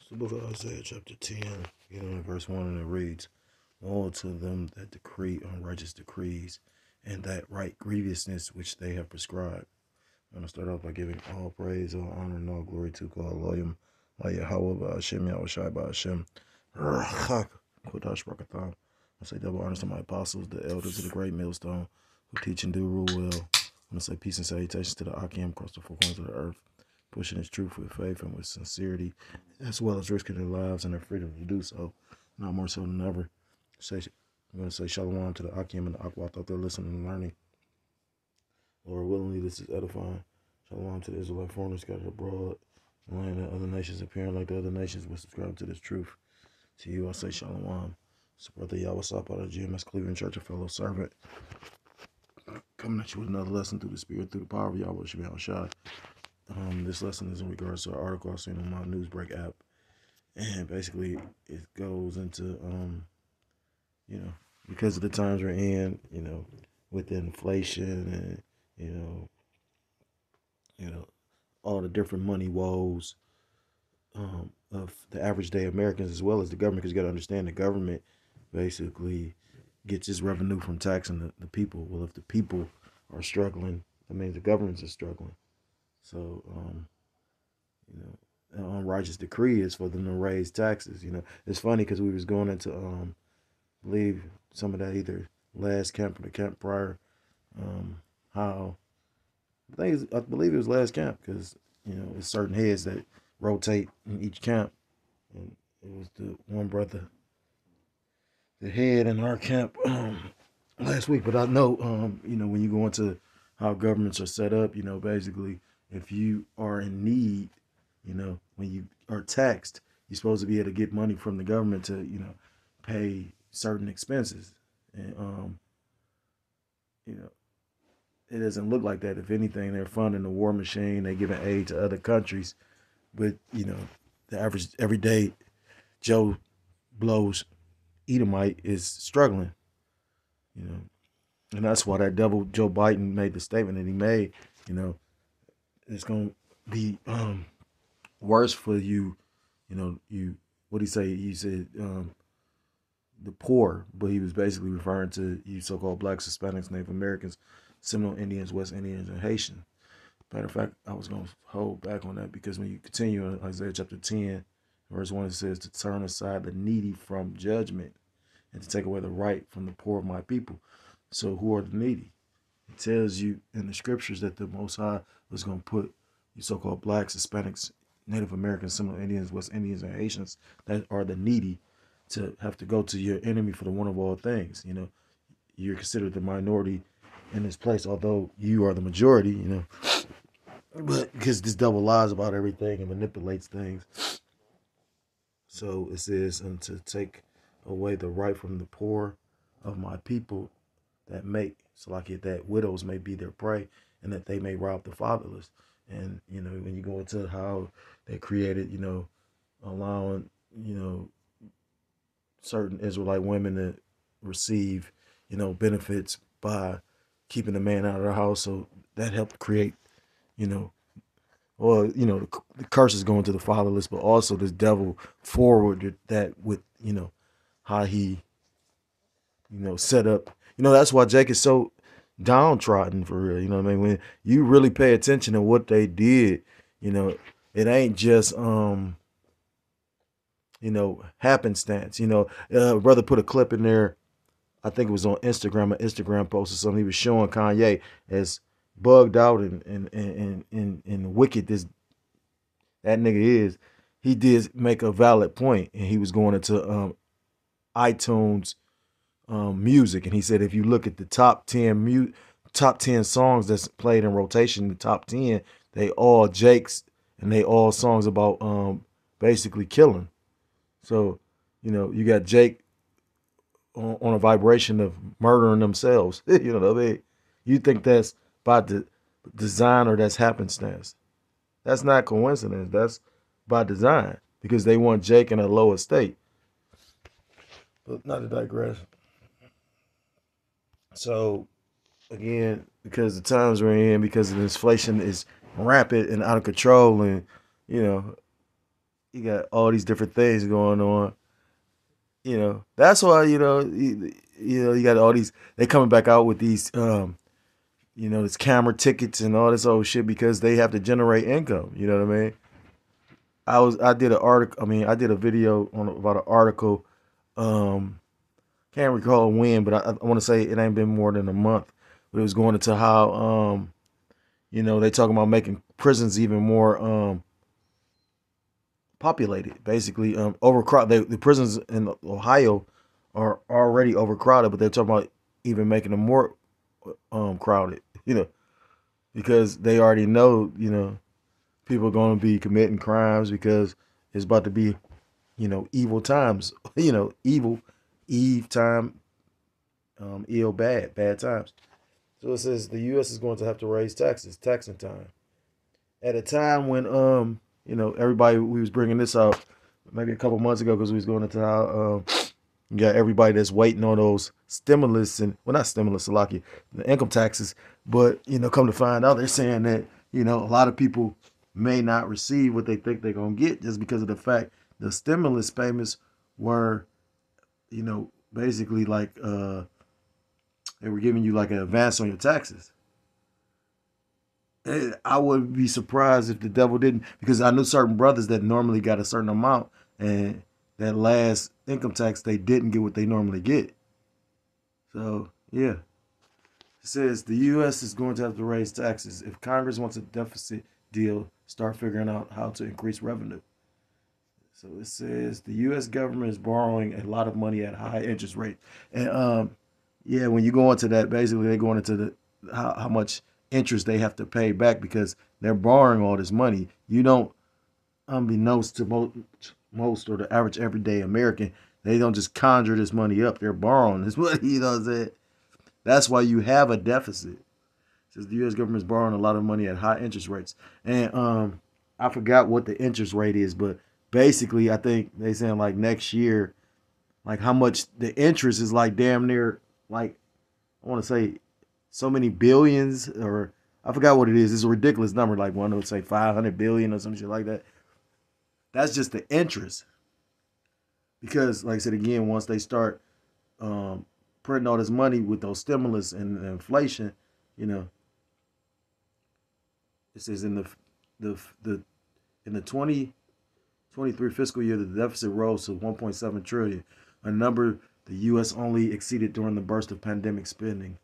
It's the book of Isaiah, chapter 10, beginning at verse 1, and it reads, Woe to them that decree unrighteous decrees, and that right grievousness which they have prescribed. I'm going to start off by giving all praise, all honor, and all glory to God, Elohim, Yahweh, Hashem, Yahushai, Hashem, Rachak, Kodash, Rakatham. I say double honors to my apostles, the elders of the great millstone, who teach and do rule well. I'm going to say peace and salutations to the Akim across the four corners of the earth, pushing his truth with faith and with sincerity, as well as risking their lives and their freedom to do so, not more so than ever. I'm going to say shalom to the Akim and the Akwa. I thought they're listening and learning. Lord, willingly, this is edifying. Shalom to the Israelite foreigners scattered abroad, the land that other nations appearing like the other nations will subscribe to this truth. To you, I say shalom. It's Brother Yahweh Sap out of GMS Cleveland Church, a fellow servant, coming at you with another lesson through the Spirit, through the power of Yahweh Shem Shai. This lesson is in regards to an article I've seen on my Newsbreak app, and basically it goes into, because of the times we're in, with the inflation and, all the different money woes of the average day Americans as well as the government, because you got to understand the government basically gets its revenue from taxing the people. Well, if the people are struggling, that means the governments are struggling. So, an unrighteous decree is for them to raise taxes. It's funny because we was going into, believe some of that either last camp or the camp prior, how I believe it was last camp because it's certain heads that rotate in each camp, and it was the one brother, the head in our camp last week. But I know, when you go into how governments are set up, basically if you are in need, when you are taxed, you're supposed to be able to get money from the government to, pay certain expenses. And, it doesn't look like that. If anything, they're funding the war machine. They're giving aid to other countries. But, the average everyday Joe Blows Edomite is struggling, And that's why that devil Joe Biden made the statement that he made, it's going to be worse for you, what did he say? He said the poor, but he was basically referring to you so-called blacks, Hispanics, Native Americans, Seminole Indians, West Indians, and Haitians. Matter of fact, I was going to hold back on that because when you continue in Isaiah chapter 10, verse 1, it says to turn aside the needy from judgment and to take away the right from the poor of my people. So who are the needy? It tells you in the scriptures that the Most High was going to put you so-called blacks, Hispanics, Native Americans, Seminole Indians, West Indians, and Haitians that are the needy to have to go to your enemy for the one of all things. You're considered the minority in this place, although you are the majority, but because this devil lies about everything and manipulates things. So it says, and to take away the right from the poor of my people that make, so like it, that widows may be their prey and that they may rob the fatherless. And, when you go into how they created, allowing, certain Israelite women to receive, benefits by keeping the man out of the house. So that helped create, the curse is going to the fatherless, but also this devil forwarded that with, how he, set up. That's why Jake is so downtrodden for real. You know what I mean? When you really pay attention to what they did, it ain't just happenstance. Brother put a clip in there. I think it was on Instagram, an Instagram post or something. He was showing Kanye as bugged out and wicked that nigga is. He did make a valid point, and he was going into iTunes music, and he said if you look at the top 10 songs that's played in rotation, the top 10, they all Jake's, and they all songs about basically killing. So, you got Jake on a vibration of murdering themselves. You think that's by design or that's happenstance. That's not coincidence. That's by design because they want Jake in a lower state. But not to digress. So, again, because the times we're in, because the inflation is rapid and out of control, and, you got all these different things going on. That's why you got all these. They coming back out with these this camera tickets and all this old shit because they have to generate income. You know what I mean? I did an article. I mean, I did a video about an article. Um, can't recall when, but I want to say it ain't been more than a month. But it was going into how they talking about making prisons even more populated. Basically, overcrowded. The prisons in Ohio are already overcrowded, but they're talking about even making them more crowded. Because they already know people are going to be committing crimes because it's about to be evil times. Evil, Eve time, ill, bad times. So it says the U.S. is going to have to raise taxes, taxing time, at a time when everybody, we was bringing this out maybe a couple months ago because we was going into how you got everybody that's waiting on those stimulus and, well, not stimulus, Salaki, the income taxes, but come to find out they're saying that a lot of people may not receive what they think they're gonna get just because of the fact the stimulus payments were basically like they were giving you like an advance on your taxes. I would be surprised if the devil didn't, because I knew certain brothers that normally got a certain amount, and that last income tax they didn't get what they normally get. So yeah, it says the U.S. is going to have to raise taxes if Congress wants a deficit deal. Start figuring out how to increase revenue. So it says the U.S. government is borrowing a lot of money at high interest rates, and yeah, when you go into that, basically they're going into the how much interest they have to pay back because they're borrowing all this money. You don't, unbeknownst to most or the average everyday American, they don't just conjure this money up. They're borrowing this money. You know what I'm saying? That's why you have a deficit. It says the U.S. government is borrowing a lot of money at high interest rates, and I forgot what the interest rate is, but basically I think they saying like next year, like how much the interest is like damn near like I want to say so many billions, or I forgot what it is. It's a ridiculous number, like one would say 500 billion or some shit like that. That's just the interest. Because, like I said again, once they start printing all this money with those stimulus and inflation, you know, it says the in the 2023 fiscal year, the deficit rose to 1.7 trillion, a number the U.S. only exceeded during the burst of pandemic spending.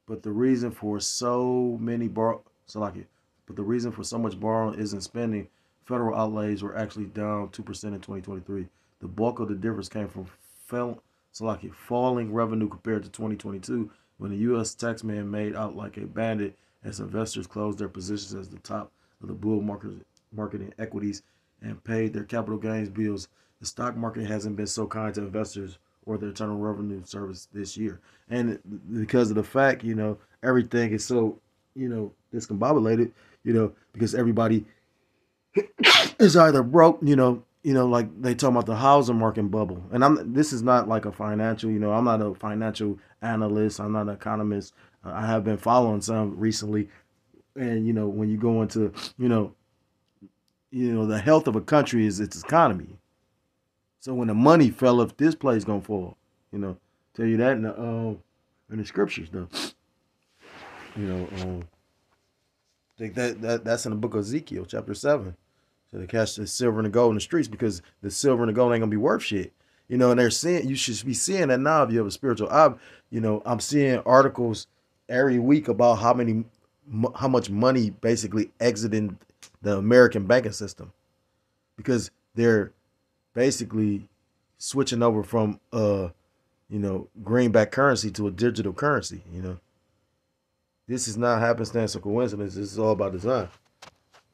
But the reason for so much borrowing isn't spending. Federal outlays were actually down 2% in 2023. The bulk of the difference came from falling revenue compared to 2022, when the U.S. taxman made out like a bandit as investors closed their positions at the top of the bull market in equities and paid their capital gains bills. The stock market hasn't been so kind to investors or the Internal Revenue Service this year. And because of the fact, everything is so, discombobulated, because everybody is either broke, like they talk about the housing market bubble. And this is not like a financial, I'm not a financial analyst. I'm not an economist. I have been following some recently. And, when you go into, the health of a country is its economy. So when the money fell, if this place gonna fall, tell you that in the scriptures though. I think that's in the book of Ezekiel, chapter 7. So they catch the silver and the gold in the streets because the silver and the gold ain't gonna be worth shit. And they're saying, you should be seeing that now if you have a spiritual eye. I'm seeing articles every week about how much money basically exiting the American banking system because they're basically switching over from greenback currency to a digital currency. This is not happenstance or coincidence. This is all about design.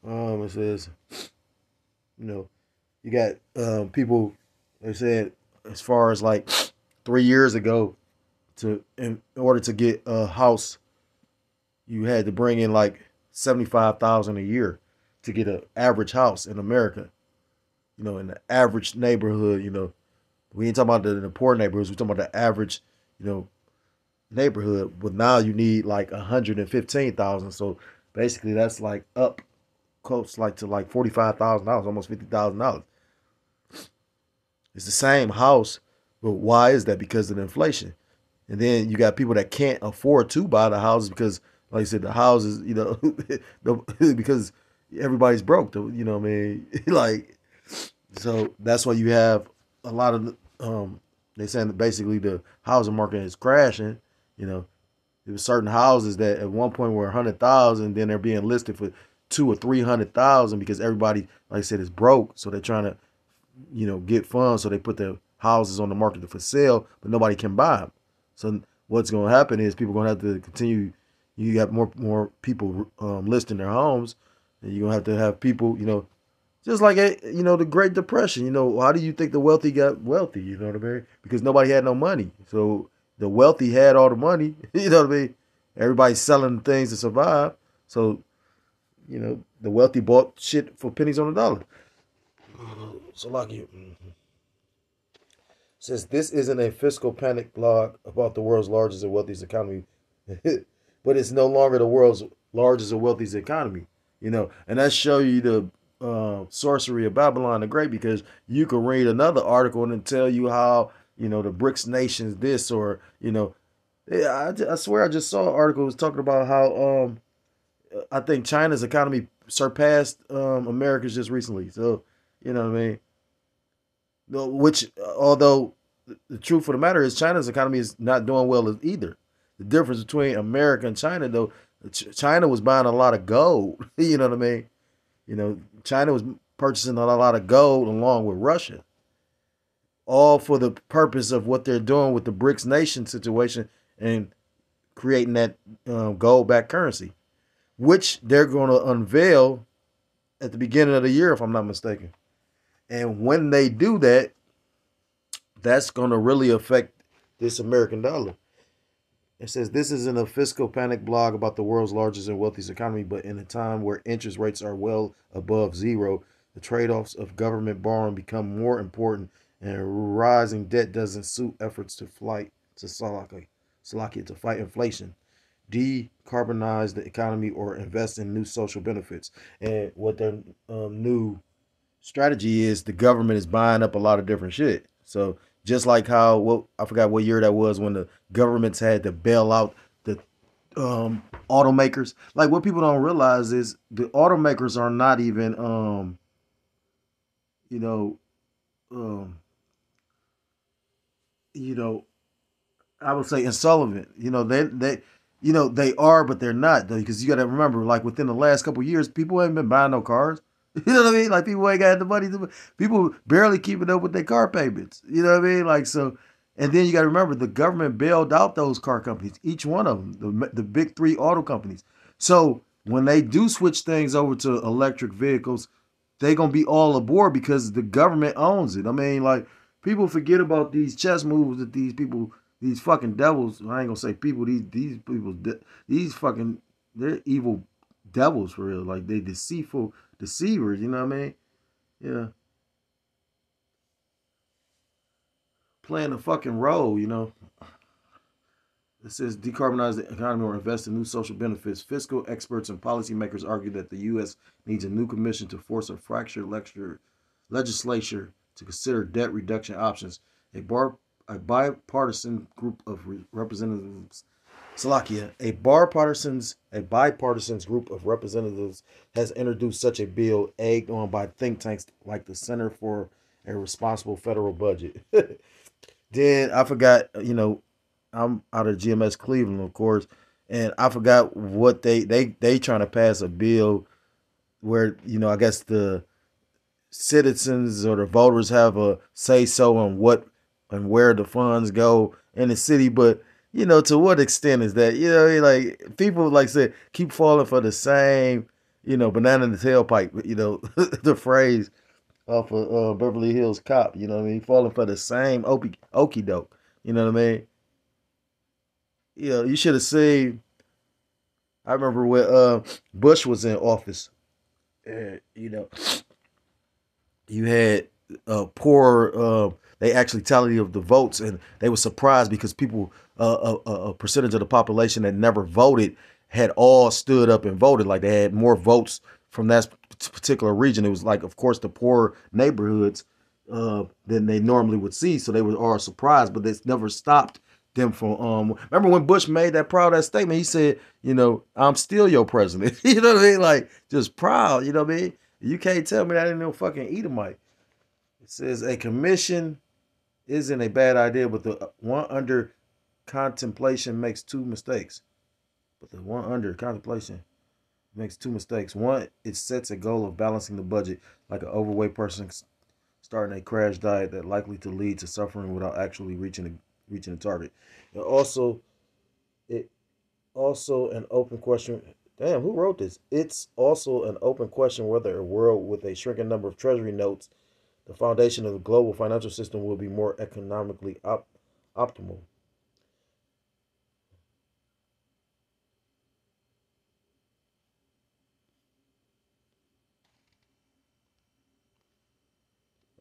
It says, you got people. They said as far as like 3 years ago, in order to get a house, you had to bring in like 75,000 a year to get an average house in America. In the average neighborhood, we ain't talking about the poor neighborhoods. We're talking about the average, neighborhood. But now you need like 115,000. So basically, that's like up close like to like $45,000, almost $50,000. It's the same house, but why is that? Because of the inflation. And then you got people that can't afford to buy the houses because, like I said, the houses, because everybody's broke. You know what I mean? Like, so that's why you have a lot of, they saying that basically the housing market is crashing. You know, there were certain houses that at one point were 100,000, then they're being listed for 2 or 300,000 because everybody, like I said, is broke. So they're trying to, get funds. So they put their houses on the market for sale, but nobody can buy them. So what's going to happen is people are going to have to continue. You got more people listing their homes, and you're going to have people, just like the Great Depression. How do you think the wealthy got wealthy? You know what I mean? Because nobody had no money. So the wealthy had all the money. You know what I mean? Everybody's selling things to survive. So the wealthy bought shit for pennies on the dollar. So like you. Says this isn't a fiscal panic blog about the world's largest and wealthiest economy, but it's no longer the world's largest and wealthiest economy. And that show you the sorcery of Babylon the Great, because you can read another article and it tell you how the BRICS nations this, or I swear I just saw an article that was talking about how I think China's economy surpassed America's just recently. So you know what I mean. Which, although the truth of the matter is, China's economy is not doing well either. The difference between America and China, though, China was buying a lot of gold. You know what I mean? China was purchasing a lot of gold along with Russia, all for the purpose of what they're doing with the BRICS nation situation and creating that gold-backed currency, which they're going to unveil at the beginning of the year, if I'm not mistaken. And when they do that, that's going to really affect this American dollar. It says this isn't a fiscal panic blog about the world's largest and wealthiest economy, but in a time where interest rates are well above zero, the trade-offs of government borrowing become more important, and rising debt doesn't suit efforts to fight inflation, decarbonize the economy, or invest in new social benefits. And what their new strategy is, the government is buying up a lot of different shit. So just like how, I forgot what year that was, when the governments had to bail out the automakers. Like, what people don't realize is the automakers are not even you know I would say insolvent. They are, but they're not, though, because you got to remember, like, within the last couple of years, people haven't been buying no cars. You know what I mean? Like, people ain't got the money people barely keeping up with their car payments. You know what I mean? Like, so, and then you got to remember, the government bailed out those car companies, each one of them, the big three auto companies. So when they do switch things over to electric vehicles, they gonna be all aboard because the government owns it. I mean, like, people forget about these chess moves that these people, these fucking devils. I ain't gonna say people. These people, these fucking, they're evil devils for real. Like, they deceitful deceivers. You know what I mean? Yeah, playing a fucking role. It says decarbonize the economy or invest in new social benefits. Fiscal experts and policymakers argue that the U.S. needs a new commission to force a fractured legislature to consider debt reduction options. A bipartisan group of representatives, a bipartisan group of representatives has introduced such a bill, egged on by think tanks like the Center for a Responsible Federal Budget. Then I forgot, I'm out of GMS Cleveland, of course, and I forgot what they trying to pass a bill where, I guess the citizens or the voters have a say so on what and where the funds go in the city. But to what extent is that? Like, people, like I said, keep falling for the same, banana in the tailpipe, the phrase off of Beverly Hills Cop. You know what I mean? Falling for the same okey doke. You know what I mean? You should have seen. I remember when Bush was in office, and you had poor. They actually tallied of the votes, and they were surprised because people, a percentage of the population that never voted, had all stood up and voted. Like, they had more votes from that particular region. It was like, of course, the poor neighborhoods than they normally would see, so they were all surprised. But this never stopped them from. Remember when Bush made that proud that statement? He said, "I'm still your president." You know what I mean? Like just proud. You know what I mean? You can't tell me that ain't no fucking Edomite. It says a commission isn't a bad idea, but the one under contemplation makes two mistakes. But the one under contemplation makes two mistakes. One, it sets a goal of balancing the budget, like an overweight person starting a crash diet that likely to lead to suffering without actually reaching the target. And it also an open question. Damn, who wrote this? It's also an open question whether a world with a shrinking number of treasury notes, the foundation of the global financial system, will be more economically optimal.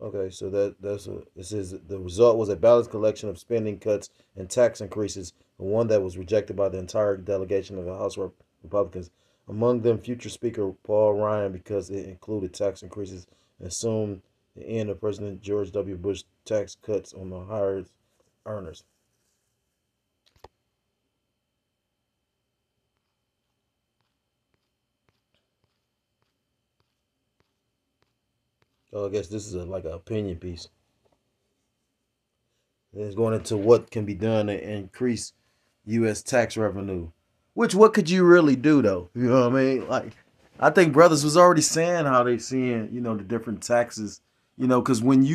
Okay, so this is the result was a balanced collection of spending cuts and tax increases, and one that was rejected by the entire delegation of the House Republicans. Among them, future Speaker Paul Ryan, because it included tax increases and assumed the end of President George W. Bush tax cuts on the higher earners. So I guess this is like an opinion piece. And it's going into what can be done to increase U.S. tax revenue. Which what could you really do though? You know what I mean? Like, I think brothers was already saying how they seeing the different taxes. Because when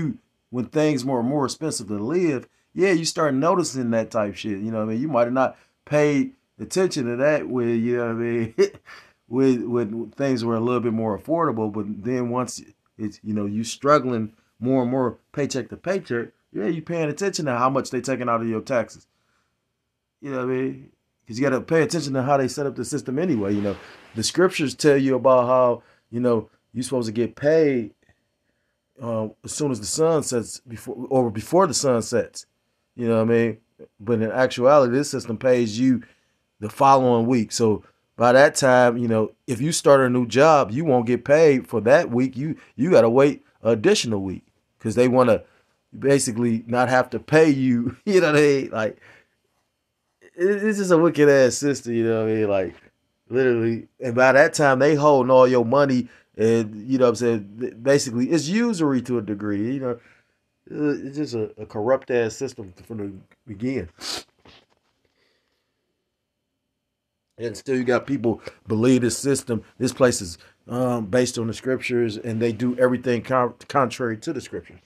things more expensive to live, yeah, you start noticing that type shit. You know what I mean? You might have not paid attention to that with what I mean with things were a little bit more affordable, but then once it's you struggling more and more paycheck to paycheck, yeah, you paying attention to how much they taking out of your taxes. You know what I mean? Because you got to pay attention to how they set up the system anyway. The scriptures tell you about how you're supposed to get paid as soon as the sun sets before the sun sets. You know what I mean? But in actuality, this system pays you the following week. So by that time, if you start a new job, you won't get paid for that week. You got to wait an additional week because they want to basically not have to pay you. You know what I mean? Like it's just a wicked ass system. You know what I mean? Like literally, and by that time they holding all your money, and you know what I'm saying. Basically, it's usury to a degree. It's just a corrupt ass system from the beginning. And still, you got people believe this system. This place is based on the scriptures, and they do everything contrary to the scriptures.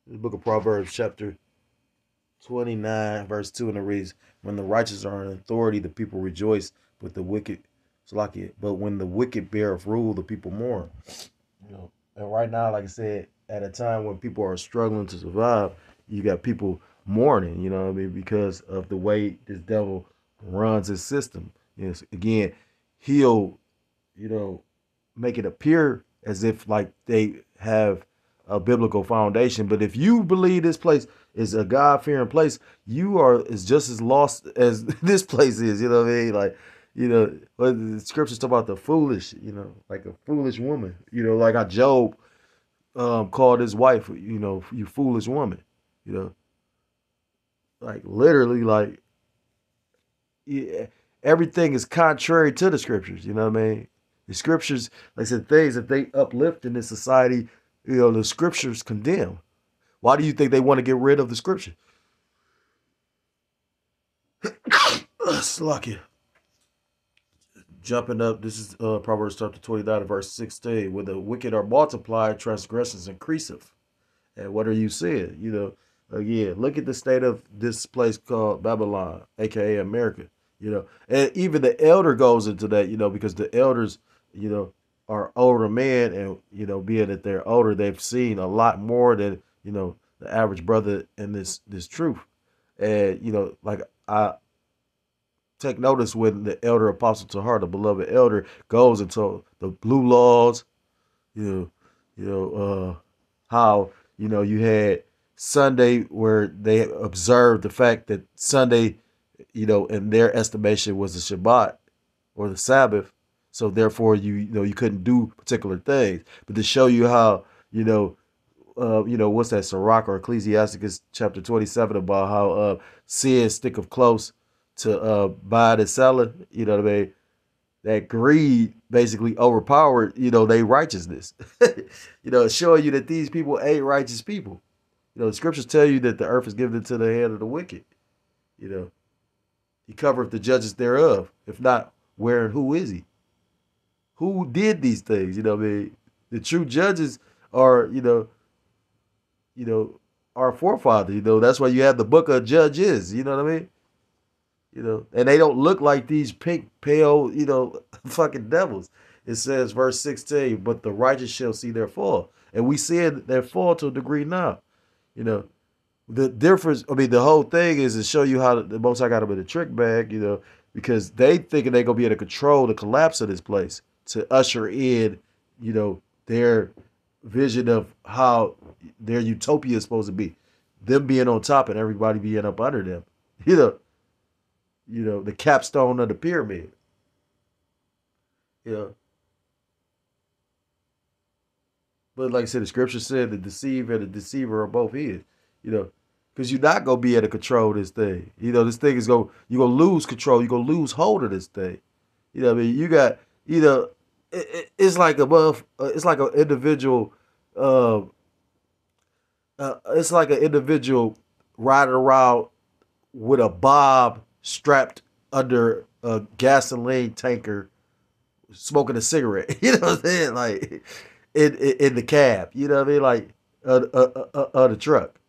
The book of Proverbs, chapter 29, verse 2, and it reads, "When the righteous are in authority, the people rejoice, but the wicked, but when the wicked bear of rule, the people mourn." And right now, like I said, at a time when people are struggling to survive, you got people mourning. You know what I mean? Because of the way this devil runs his system. Yes, again, he'll you know make it appear as if like they have a biblical foundation. But if you believe this place is a God fearing place, you are is just as lost as this place is. You know what I mean? Like, what the scriptures talk about the foolish, like a foolish woman. Like how Job called his wife, you foolish woman. You know, like literally, like yeah, everything is contrary to the scriptures. You know what I mean? The scriptures, like I said, things that they uplift in this society, the scriptures condemn. Why do you think they want to get rid of the scripture? Slucky. Jumping up, this is Proverbs chapter 29, verse 16. When the wicked are multiplied, transgressions increaseth. And what are you saying? Again, look at the state of this place called Babylon, aka America. And even the elder goes into that, because the elders, are older men, and being that they're older, they've seen a lot more than the average brother in this truth. And like I take notice when the elder apostle to her, the beloved elder, goes into the blue laws, you know, You know, how, you know, you had Sunday where they observed the fact that Sunday, you know, in their estimation was the Shabbat or the Sabbath. So therefore, you know, you couldn't do particular things. But to show you how, you know, what's that, Sirach or Ecclesiasticus chapter 27, about how sin sticketh close to buying and selling. You know what I mean? That greed basically overpowered, you know, their righteousness. You know, showing you that these people ain't righteous people. You know, the scriptures tell you that the earth is given into the hand of the wicked. You know, he covereth the judges thereof. If not, where and who is he? Who did these things? You know what I mean? The true judges are, you know, our forefather. You know, that's why you have the book of Judges. You know what I mean? You know, and they don't look like these pink, pale, you know, fucking devils. It says, verse 16, but the righteous shall see their fall. And we see their fall to a degree now. You know, the difference, I mean, the whole thing is to show you how the Most High got them in a trick bag, you know, because they thinking they're going to be able to control the collapse of this place to usher in, you know, their vision of how their utopia is supposed to be. Them being on top and everybody being up under them. The capstone of the pyramid. You know, but like I said, the scripture said the deceiver and the deceiver are both his. You know, because you're not gonna be able to control this thing. You know, this thing is you're gonna lose control. You're gonna lose hold of this thing. You know what I mean? You got, you know, it's like it's like an individual. Uh, it's like an individual riding around with a bob strapped under a gasoline tanker, smoking a cigarette. You know what I'm saying? Like in the cab. You know what I mean? Like the truck.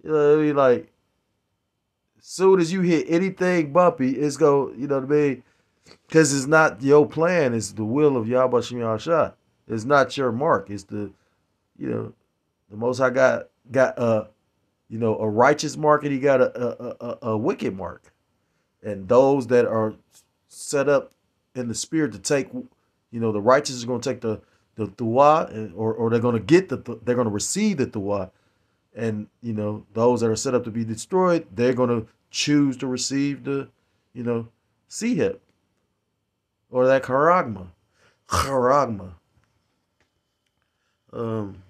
You know what I mean? Like soon as you hit anything bumpy, it's go. You know what I mean? Because it's not your plan. It's the will of Yahweh Shem Yahshua. It's not your mark. It's you know, the Most High got a righteous mark, and he got a wicked mark. And those that are set up in the spirit to take, you know, the righteous are going to take the tuah, or they're going to they're going to receive the tuah, and you know, those that are set up to be destroyed, they're going to choose to receive the, you know, sihip or that charagma. Um,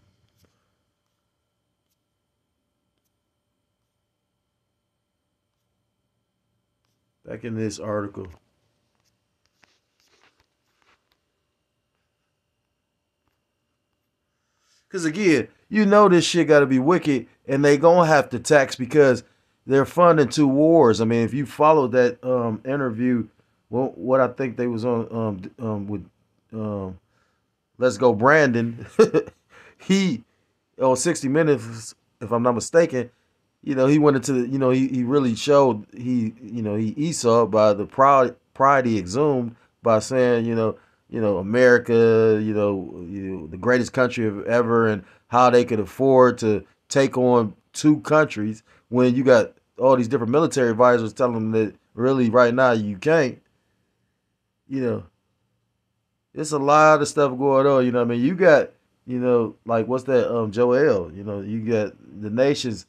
Back in this article, because again, you know this shit got to be wicked, and they gonna have to tax because they're funding two wars. I mean, if you followed that interview, well, what I think they was on with um, Let's Go Brandon, he on 60 Minutes, if I'm not mistaken, you know, he went into the, you know, he really showed he Esau by the pride he exhumed by saying, America, the greatest country of ever, and how they could afford to take on two countries when you got all these different military advisors telling them that really right now you can't. You know, it's a lot of stuff going on. You know what I mean? You got, like what's that? Joel. You know, you got the nations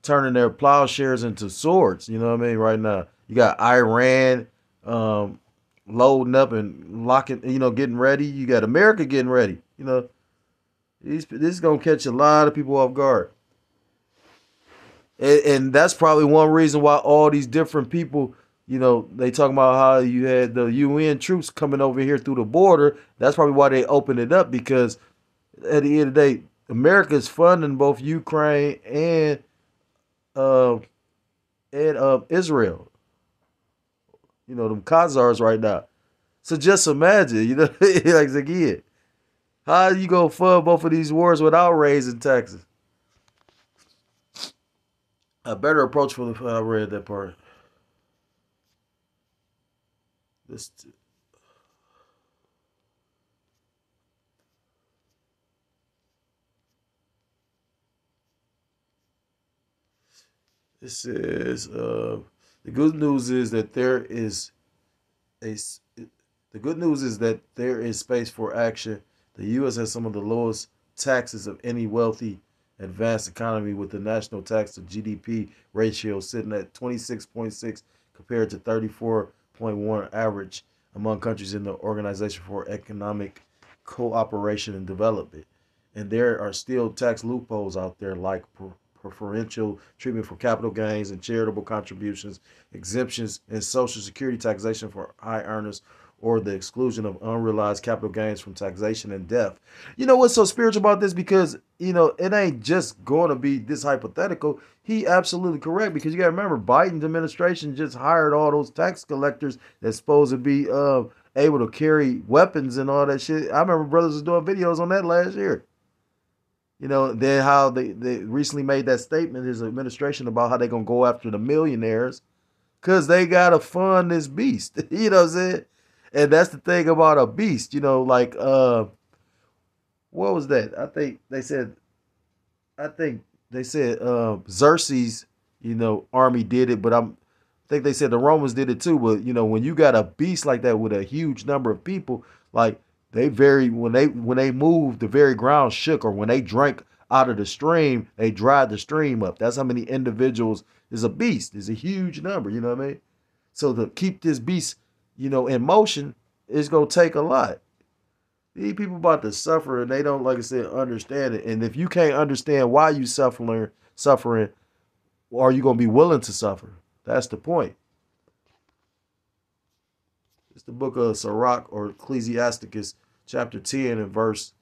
turning their plowshares into swords. You know what I mean? Right now, you got Iran um, loading up and locking. Getting ready. You got America getting ready. This is gonna catch a lot of people off guard, and that's probably one reason why all these different people. They talking about how you had the UN troops coming over here through the border. That's probably why they opened it up, because at the end of the day, America is funding both Ukraine uh, and Israel. Them Khazars right now. So just imagine, like again, how you gonna fund both of these wars without raising taxes? A better approach for the I read that part. This this is the good news is that there is a the good news is that there is space for action The U.S. has some of the lowest taxes of any wealthy advanced economy, with the national tax to GDP ratio sitting at 26.6 compared to 34.1 average among countries in the Organization for Economic Cooperation and Development. And there are still tax loopholes out there, like preferential treatment for capital gains and charitable contributions, exemptions and social security taxation for high earners, or the exclusion of unrealized capital gains from taxation and death. You know what's so spiritual about this? Because, it ain't just going to be this hypothetical. He absolutely correct, because you got to remember, Biden's administration just hired all those tax collectors that's supposed to be able to carry weapons and all that shit. I remember brothers was doing videos on that last year. Then how they recently made that statement, his administration, about how they're going to go after the millionaires because they got to fund this beast. You know what I'm saying? And that's the thing about a beast, like, what was that? I think they said Xerxes, army did it, but I think they said the Romans did it too. But, when you got a beast like that with a huge number of people, like, when they moved, the very ground shook, or when they drank out of the stream, they dried the stream up. That's how many individuals is a beast. It's a huge number, you know what I mean? So to keep this beast, in motion, it's gonna take a lot. These people about to suffer, and they don't, like I said, understand it. And if you can't understand why you suffering, are you gonna be willing to suffer? That's the point. It's the book of Sirach, or Ecclesiasticus, chapter 10 and verse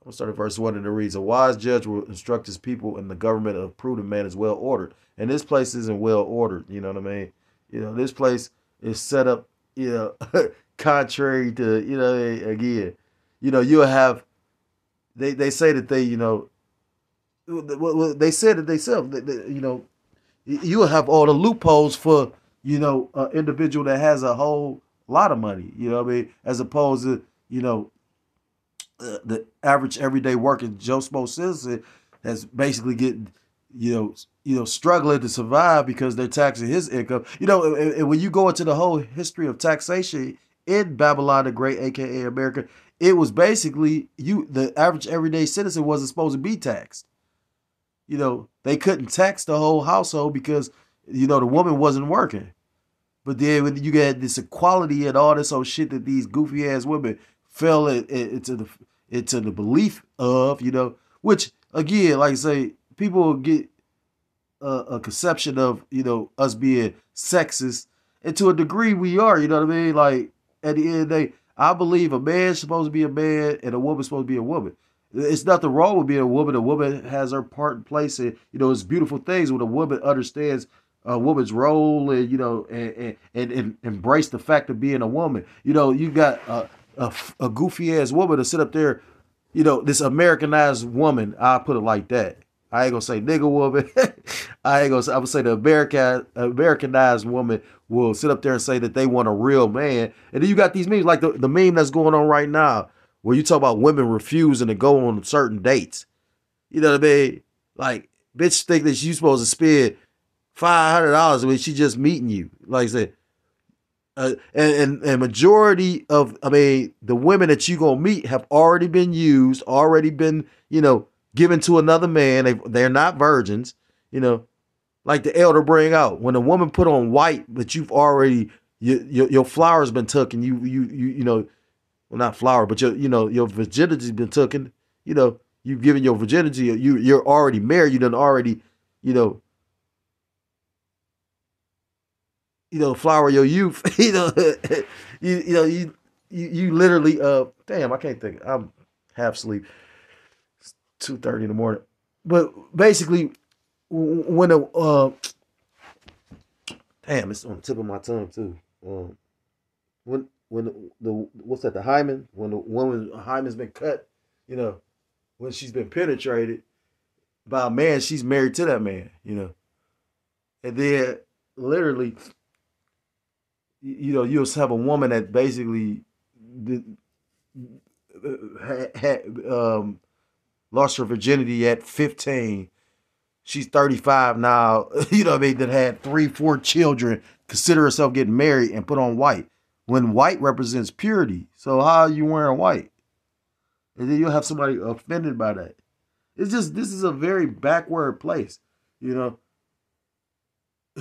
I'm gonna start at verse 1, and it reads, "A wise judge will instruct his people, and the government of a prudent man is well ordered." And this place isn't well ordered, you know what I mean? This place is set up, contrary to, again, you'll have, they say that they said it themselves, you'll have all the loopholes for, an individual that has a whole lot of money, you know what I mean? As opposed to, the average everyday working Joe Smo citizen that's basically getting, struggling to survive because they're taxing his income. And when you go into the whole history of taxation in Babylon the Great, aka America, it was basically the average everyday citizen wasn't supposed to be taxed. They couldn't tax the whole household because, the woman wasn't working. But then when you get this equality and all this old shit that these goofy ass women fell into the belief of, which again, like I say, people get a conception of, us being sexist, and to a degree we are, you know what I mean? Like, at the end of the day, I believe a man's supposed to be a man and a woman's supposed to be a woman. It's nothing wrong with being a woman. A woman has her part and place, and it's beautiful things when a woman understands a woman's role, and and embrace the fact of being a woman. You got a goofy ass woman to sit up there, this Americanized woman. I put it like that. I ain't gonna say nigga woman. I'm gonna say the Americanized woman will sit up there and say that they want a real man. And then you got these memes like the meme that's going on right now, where you talk about women refusing to go on certain dates. You know what I mean? Like, bitch think that she's supposed to spend $500 when she just meeting you. Like I said, and majority of, the women that you gonna meet have already been used, already been, given to another man. They're not virgins, like the elder bring out. When a woman put on white, but you've already, your flower's been taken, well, not flower, but your virginity's been taken, you've given your virginity, you're already married, you done already, flower your youth. You literally, damn, I can't think. I'm half asleep. It's 2:30 in the morning. But basically, when damn, it's on the tip of my tongue too. When the what's that, the hymen? When the woman hymen's been cut, when she's been penetrated by a man, she's married to that man, and then literally, you'll have a woman that basically had lost her virginity at 15, She's 35 now, you know what I mean, that had 3, 4 children, consider herself getting married and put on white. When white represents purity. So how are you wearing white? And then you'll have somebody offended by that. It's just, this is a very backward place. You know,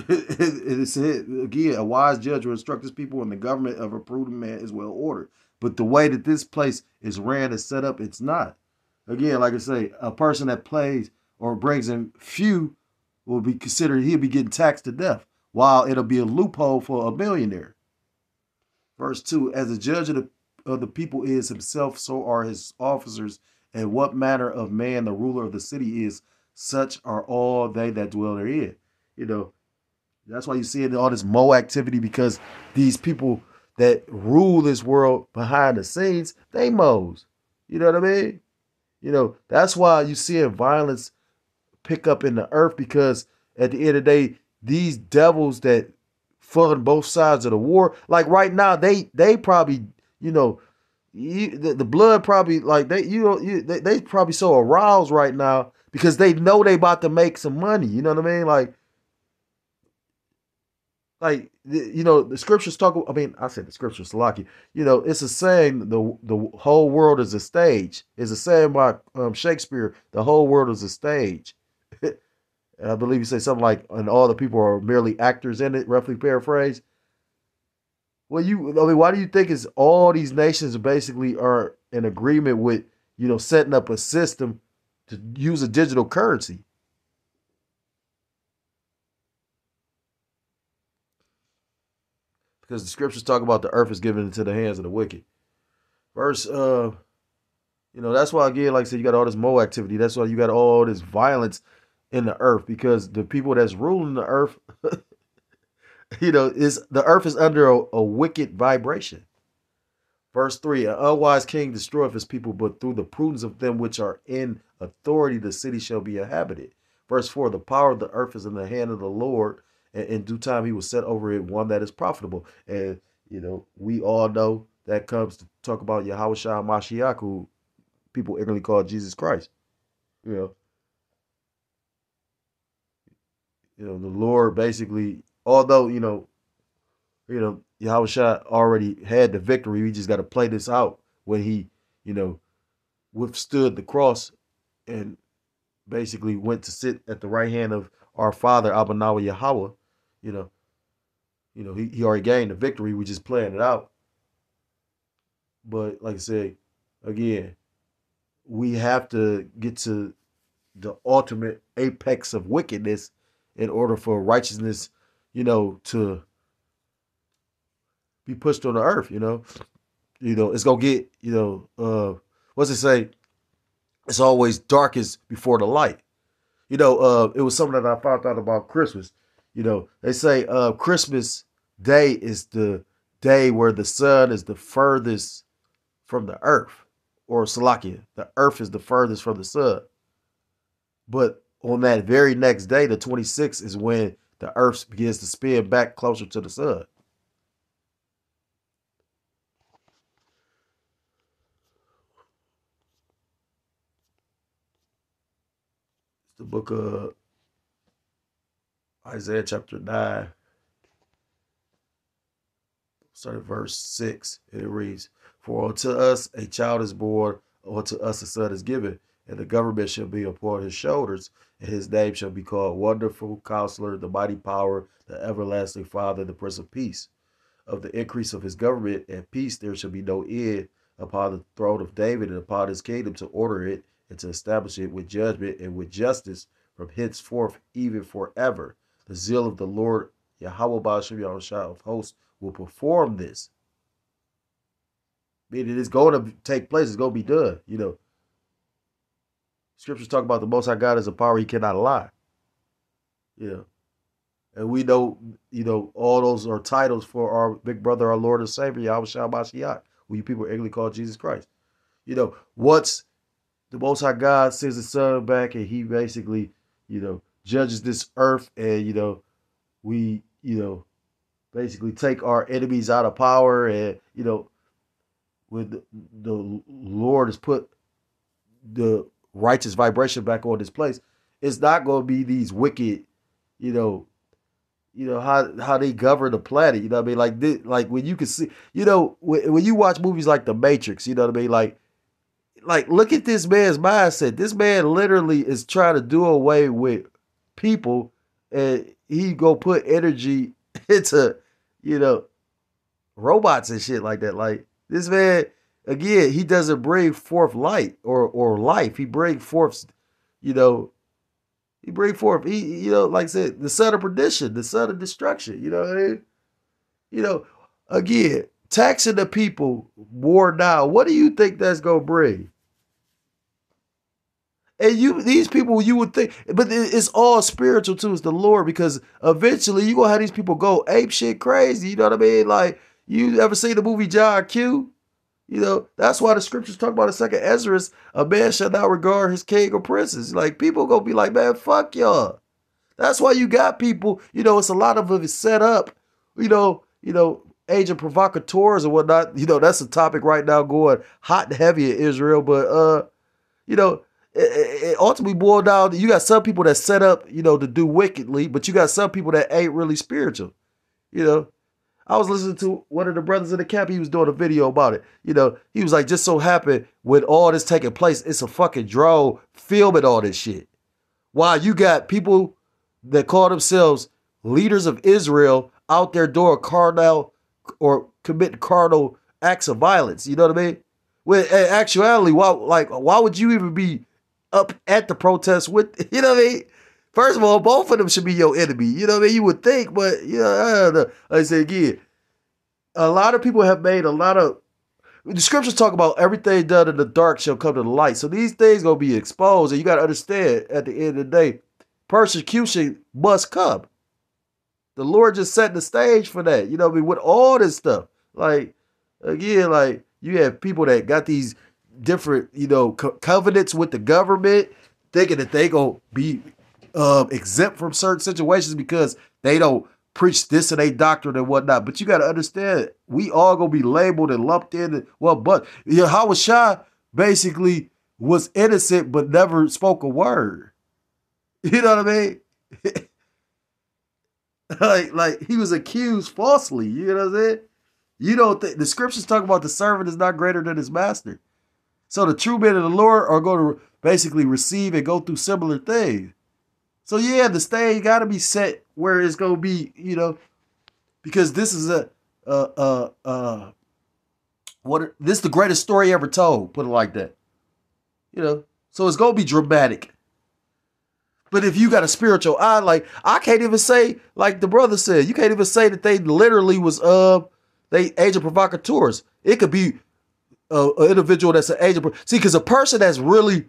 it's again, a wise judge will instruct his people, and the government of a prudent man is well ordered. But the way that this place is ran and set up, it's not. Again, like I say, a person that plays or brings in few will be considered, he'll be getting taxed to death, while it'll be a loophole for a millionaire. Verse 2, as the judge of the people is himself, so are his officers, and what manner of man the ruler of the city is, such are all they that dwell therein. You know, that's why you see all this Mo activity, because these people that rule this world behind the scenes, they Mo's. You know what I mean? You know, that's why you see violence pick up in the earth, because at the end of the day, these devils that fund both sides of the war, like right now, they probably, you know, the blood probably, like they probably so aroused right now because they know they about to make some money. You know what I mean? You know, the scriptures talk. I mean, I said the scriptures, Salaki. You know, it's a saying. The whole world is a stage. It's a saying by Shakespeare. The whole world is a stage. And I believe you say something like, "And all the people are merely actors in it." Roughly paraphrase. Well, I mean, why do you think is all these nations basically are in agreement with, you know, setting up a system to use a digital currency? Because the scriptures talk about the earth is given into the hands of the wicked. Verse, you know, that's why again, like I said, you got all this Mo activity. That's why you got all this violence in the earth, because the people that's ruling the earth, you know, is the earth is under a wicked vibration. Verse 3, an unwise king destroyeth his people, but through the prudence of them which are in authority, the city shall be inhabited. Verse 4, the power of the earth is in the hand of the Lord, and in due time he will set over it one that is profitable. And, you know, we all know that comes to talk about Yahweh Shah Mashiach, who people ignorantly call Jesus Christ. You know, the Lord basically, although, Yahweh Shah already had the victory, we just got to play this out when he, you know, withstood the cross and basically went to sit at the right hand of our Father, Abanawa Yahweh. You know, he already gained the victory. We just playing it out. But like I said, again, we have to get to the ultimate apex of wickedness in order for righteousness, to be pushed on the earth. It's gonna get, what's it say? It's always darkest before the light. It was something that I found out about Christmas. They say Christmas Day is the day where the sun is the furthest from the earth, or Salakia, the earth is the furthest from the sun. But on that very next day, the 26th, is when the earth begins to spin back closer to the sun. It's the book of Isaiah chapter 9, starting verse 6, and it reads, "For unto us a child is born, unto us a son is given, and the government shall be upon his shoulders, and his name shall be called Wonderful Counselor, the Mighty Power, the Everlasting Father, the Prince of Peace. Of the increase of his government and peace there shall be no end upon the throne of David and upon his kingdom, to order it and to establish it with judgment and with justice from henceforth even forever. The zeal of the Lord Yahweh Ba'ashem Yahushua of hosts will perform this." Meaning it's going to take place. It's going to be done. Scriptures talk about the Most High God as a power he cannot lie. And we know, all those are titles for our big brother, our Lord and Savior, Yahweh Shah Mashiach, who you people ignorantly call Jesus Christ. Once the Most High God sends his son back and he basically, judges this earth, and, we, basically take our enemies out of power, and, when the Lord has put the righteous vibration back on this place, it's not going to be these wicked, you know, how they govern the planet. You know what I mean? Like this, like when you can see, when you watch movies like The Matrix, you know what I mean? Like look at this man's mindset. This man literally is trying to do away with people, and he go put energy into, you know, robots and shit like that. Like this man, again, he doesn't bring forth light or life. He bring forth, you know, like I said, the son of perdition, the son of destruction. You know what I mean? You know, again, taxing the people more now. What do you think that's gonna bring? And these people, you would think, but it's all spiritual too. It's the Lord, because eventually you gonna have these people go ape shit crazy. You know what I mean? Like, you ever seen the movie John Q? You know, that's why the scriptures talk about in second Ezra, a man shall not regard his king or princes. Like, people gonna be like, man, fuck y'all. That's why you got people, it's a lot of it set up, agent provocateurs and whatnot. That's a topic right now going hot and heavy in Israel. But it ultimately boiled down to, you got some people that set up, to do wickedly, but you got some people that ain't really spiritual. I was listening to one of the brothers in the camp. He was doing a video about it. He was like, just so happened with all this taking place, it's a fucking drone filming all this shit. While you got people that call themselves leaders of Israel out there doing carnal or committing carnal acts of violence. You know what I mean? When in actuality, why would you even be up at the protest with, you know what I mean? First of all, both of them should be your enemy. You know what I mean? You would think, but I don't know. Like I said again, a lot of people have made a lot of, the scriptures talk about everything done in the dark shall come to the light. So these things gonna be exposed, and you gotta understand at the end of the day, persecution must come. The Lord just set the stage for that. You know what I mean? With all this stuff. Like, again, like, you have people that got these different, covenants with the government, thinking that they gonna be exempt from certain situations because they don't preach this and they doctrine and whatnot. But you got to understand, we all gonna be labeled and lumped in. But Yahweh Shai basically was innocent but never spoke a word. You know what I mean? like he was accused falsely. You know what I'm saying? You don't think the scriptures talk about the servant is not greater than his master. So the true men of the Lord are going to basically receive and go through similar things. So yeah, the stage got to be set where it's going to be, because this is this is the greatest story ever told, put it like that. So it's going to be dramatic. But if you got a spiritual eye, like, I can't even say, like the brother said, you can't even say that they literally was they agent provocateurs. It could be an individual that's an agent. See, because a person that's really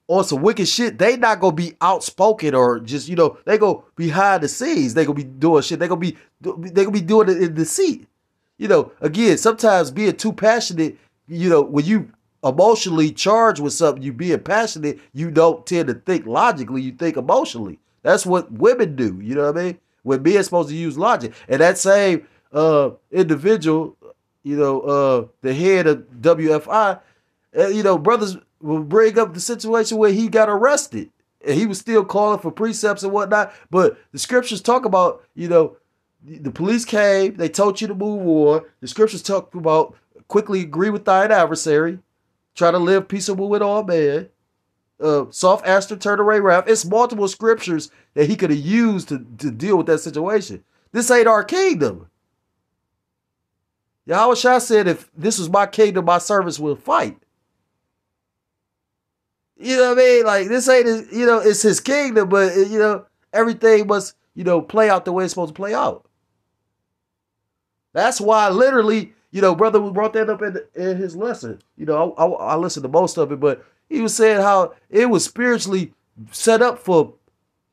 on some wicked shit, they not gonna be outspoken or just, they go behind the scenes. They gonna be doing shit. They gonna be doing it in deceit. Again, sometimes being too passionate, when you emotionally charged with something, you being passionate, you don't tend to think logically, you think emotionally. That's what women do, you know what I mean? When men supposed to use logic. And that same individual, the head of WFI, brothers will bring up the situation where he got arrested and he was still calling for precepts and whatnot. But the scriptures talk about, the police came, they told you to move on. The scriptures talk about quickly agree with thine adversary, try to live peaceable with all men. Soft answer, turn away wrath. It's multiple scriptures that he could have used to deal with that situation. This ain't our kingdom. Yahweh Shai said, if this was my kingdom, my servants will fight. You know what I mean? Like, this ain't, it's his kingdom, but, everything must, play out the way it's supposed to play out. That's why literally, brother brought that up in his lesson. I listened to most of it, but he was saying how it was spiritually set up for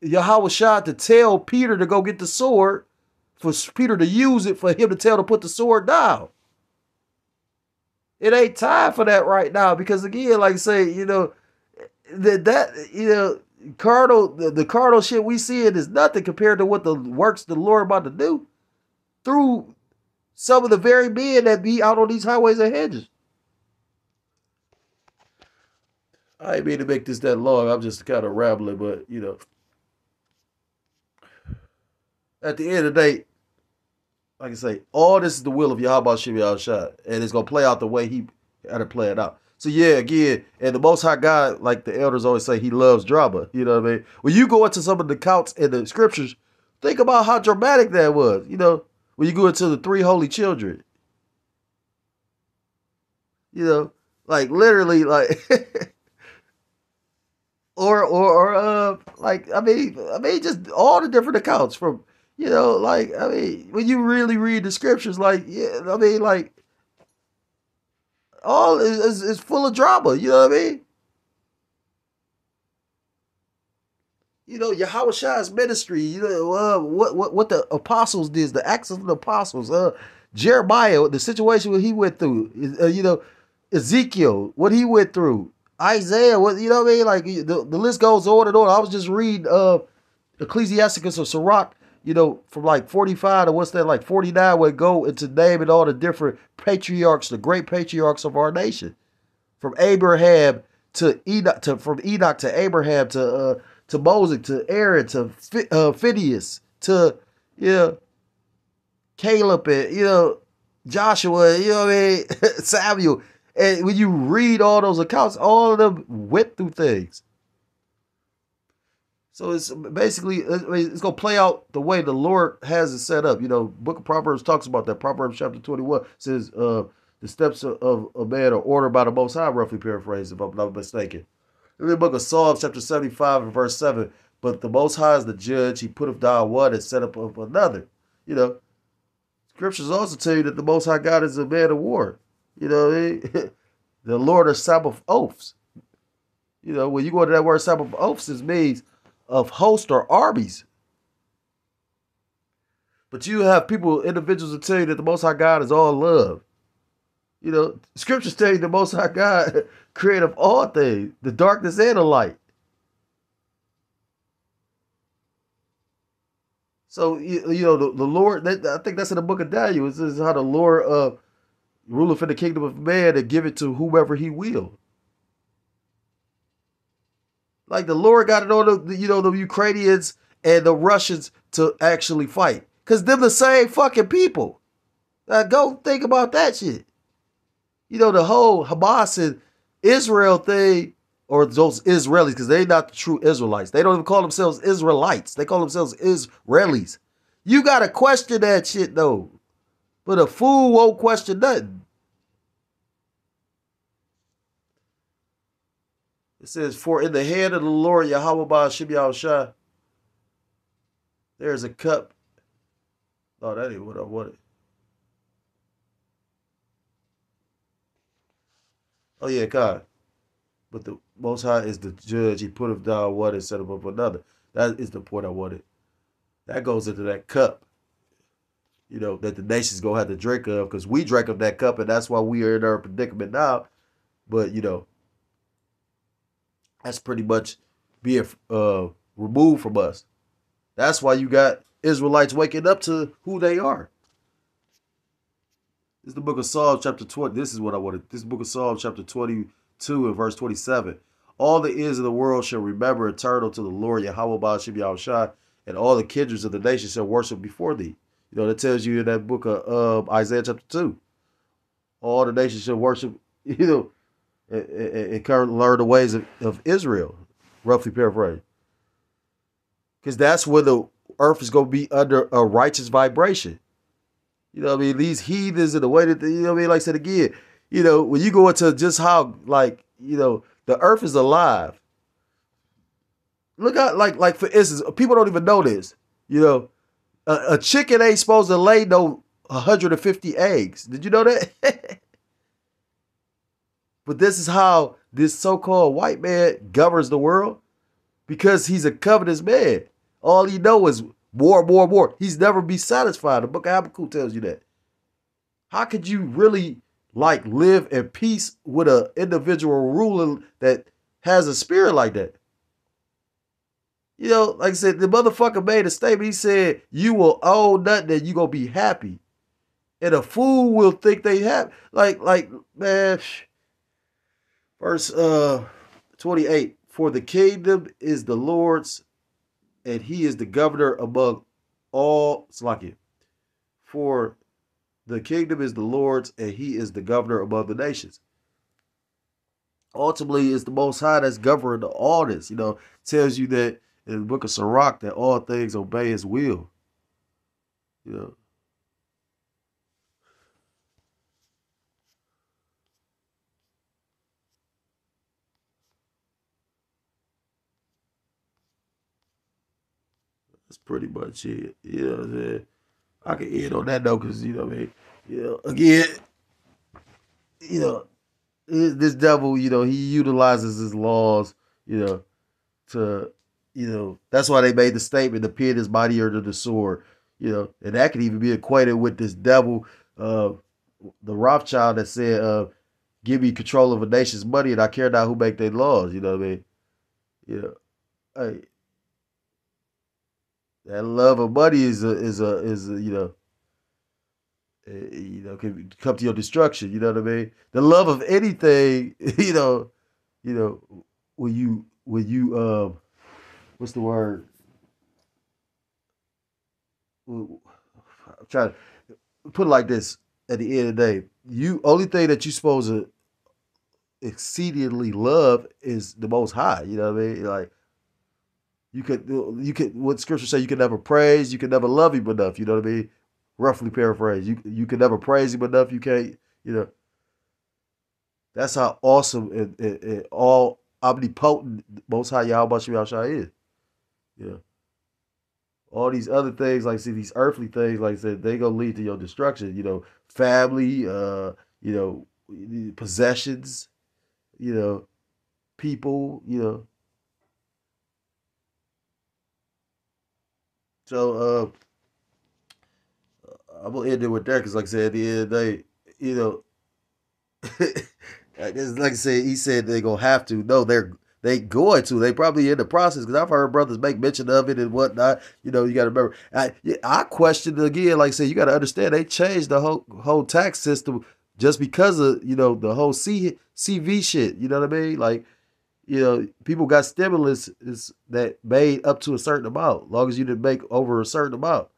Yahweh Shai to tell Peter to go get the sword, for Peter to use it, for him to tell to put the sword down. It ain't time for that right now, because again, like I say, the carnal shit we see it is nothing compared to what the works the Lord about to do through some of the very men that be out on these highways and hedges. I ain't mean to make this that long. I'm just kind of rambling, but at the end of the day, like I say, all this is the will of Yahweh Shem Shah, and it's gonna play out the way He had to play it out. So yeah, again, and the Most High God, like the elders always say, He loves drama. You know what I mean? When you go into some of the accounts in the scriptures, think about how dramatic that was. When you go into the three holy children, like literally, like, or like I mean, just all the different accounts from, like I mean, when you really read the scriptures, like yeah, I mean, like all is full of drama. You know what I mean? Yahweh Shah's ministry. What the apostles did, the acts of the apostles. Jeremiah, the situation what he went through. Ezekiel, what he went through. Isaiah, what you know what I mean? Like the list goes on and on. I was just reading Ecclesiasticus or Sirach, from like 45 to what's that, like 49, where it go into naming all the different patriarchs, the great patriarchs of our nation. From Abraham to Enoch, from Enoch to Abraham to Moses to Aaron to Phineas to Caleb and Joshua, you know what I mean? Samuel. And when you read all those accounts, all of them went through things. So it's basically, it's going to play out the way the Lord has it set up. Book of Proverbs talks about that. Proverbs chapter 21 says, the steps of a man are ordered by the Most High, roughly paraphrased, if I'm not mistaken. In the book of Psalms chapter 75 and verse 7, but the Most High is the judge. He put down one and set up of another. Scriptures also tell you that the Most High God is a man of war. You know what I mean? The Lord of Sabbath oaths. When you go to that word Sabbath oaths, it means of host or armies. But you have individuals that tell you that the Most High God is all love. Scriptures tell you the Most High God created all things, the darkness and the light. So, the Lord, I think that's in the book of Daniel. It says how the Lord ruleth in the kingdom of man and give it to whomever He will. Like the Lord got it on the Ukrainians and the Russians to actually fight. Because they're the same fucking people. Now go think about that shit. The whole Hamas and Israel thing, or those Israelis, because they're not the true Israelites. They don't even call themselves Israelites. They call themselves Israelis. You got to question that shit, though. But a fool won't question nothing. It says, for in the hand of the Lord, Yahweh Ba'ashem Yahushua, there's a cup. Oh, that ain't what I wanted. Oh, yeah, God. But the Most High is the judge. He put him down one and set him up another. That is the point I wanted. That goes into that cup, that the nations going to have to drink of, because we drank of that cup, and that's why we are in our predicament now. But, that's pretty much being removed from us. That's why you got Israelites waking up to who they are. This is the book of Psalms chapter 20. This is what I wanted. This is the book of Psalms chapter 22 and verse 27. All the ears of the world shall remember and turn unto the Lord, Yahweh Ba'ashem Yahushua, and all the kindreds of the nations shall worship before thee. That tells you in that book of Isaiah chapter 2. All the nations shall worship, and learn the ways of Israel, roughly paraphrased. Because that's where the earth is going to be under a righteous vibration. These heathens and the way that, like I said again, when you go into just how, the earth is alive. Look at, like for instance, people don't even know this. A chicken ain't supposed to lay no 150 eggs. Did you know that? But this is how this so-called white man governs the world, because he's a covetous man. All he knows is more, more, more. He's never be satisfied. The book of Habakkuk tells you that. How could you really live in peace with an individual ruler that has a spirit like that? Like I said, the motherfucker made a statement. He said, you will own nothing and you gonna be happy. And a fool will think they have, man, verse 28. For the kingdom is the Lord's, and he is the governor among all. Slakia. For the kingdom is the Lord's, and he is the governor among the nations. Ultimately, it's the Most High that's governing all this. Tells you that in the book of Sirach that all things obey his will. You know, that's pretty much it. You know what I'm saying? I can end on that note because, what I mean? Again, you know, this devil, he utilizes his laws, you know, to, that's why they made the statement, the pen is mightier than the sword, and that could even be equated with this devil, the Rothschild that said, give me control of a nation's money and I care not who make their laws, you know what I mean? You know, hey, that love of money is a can come to your destruction. You know what I mean? The love of anything, you know, when you what's the word? I'm trying to put it like this. At the end of the day, you only thing that you supposed to exceedingly love is the Most High. You know what I mean? Like you could what Scripture say you can never praise, you can never love him enough. You know what I mean? Roughly paraphrase. You can never praise him enough. You can't. You know that's how awesome and all omnipotent Most High Yahweh Shem Shai is. Yeah. All these other things, like see these earthly things, like I said, they gonna lead to your destruction. Family, possessions, people, So I'm gonna end it with that because, like I said, at the end of the day, you know, like I said, he said they're gonna have to. No, they going to. They probably in the process because I've heard brothers make mention of it and whatnot. You got to remember. I question it again. Like I said, you got to understand they changed the whole tax system just because of the whole CV shit. You know what I mean? Like people got stimulus is that made up to a certain amount, long as you didn't make over a certain amount.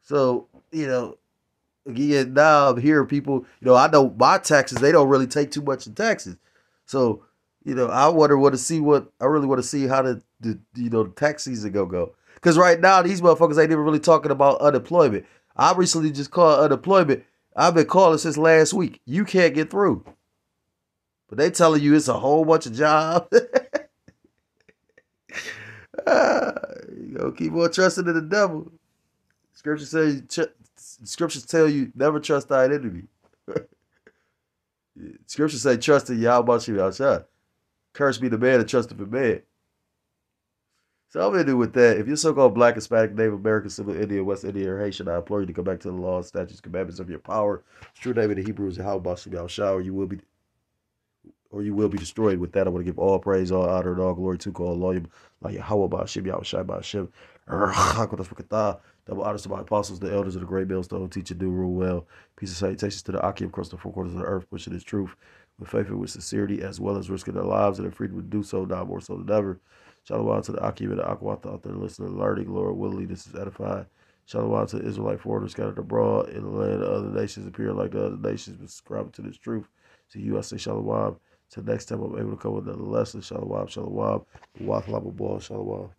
So again, now I'm hearing people, I know my taxes, they don't really take too much in taxes. So, I really want to see how the tax season go. Because right now, these motherfuckers ain't even really talking about unemployment. I recently just called unemployment. I've been calling since last week. You can't get through. But they telling you it's a whole bunch of jobs. Keep on trusting in the devil. Scripture says, scriptures tell you never trust thy enemy. Scriptures say trust in Yahweh Shah. Curse be the man that trusteth in man. So I'm gonna do with that. If you're so-called Black, Hispanic, Native American, Civil Indian, West Indian, or Haitian, I implore you to come back to the laws, statutes, commandments of your power. True name of the Hebrews, Yahweh Shah, or you will be destroyed. With that, I want to give all praise, all honor, and all glory to God, Lord, like Yahweh Ba'Shem, Yahweh Shai Ba'Shem, double honors to my apostles, the elders of the great millstone, teach and do rule well. Peace and salutations to the Akim across the four corners of the earth, pushing his truth with faith and with sincerity, as well as risking their lives and their freedom to do so, now more so than ever. Shalom to the Akim and the Akwata out there listening and learning. Lord willingly, this is edifying. Shalom to the Israelite foreigners scattered abroad in the land of other nations, appearing like the other nations, but subscribing to this truth. To you, I say shalom. Till next time, I'm able to come with another lesson. Shalom, shalom. Wa shalom, shalom.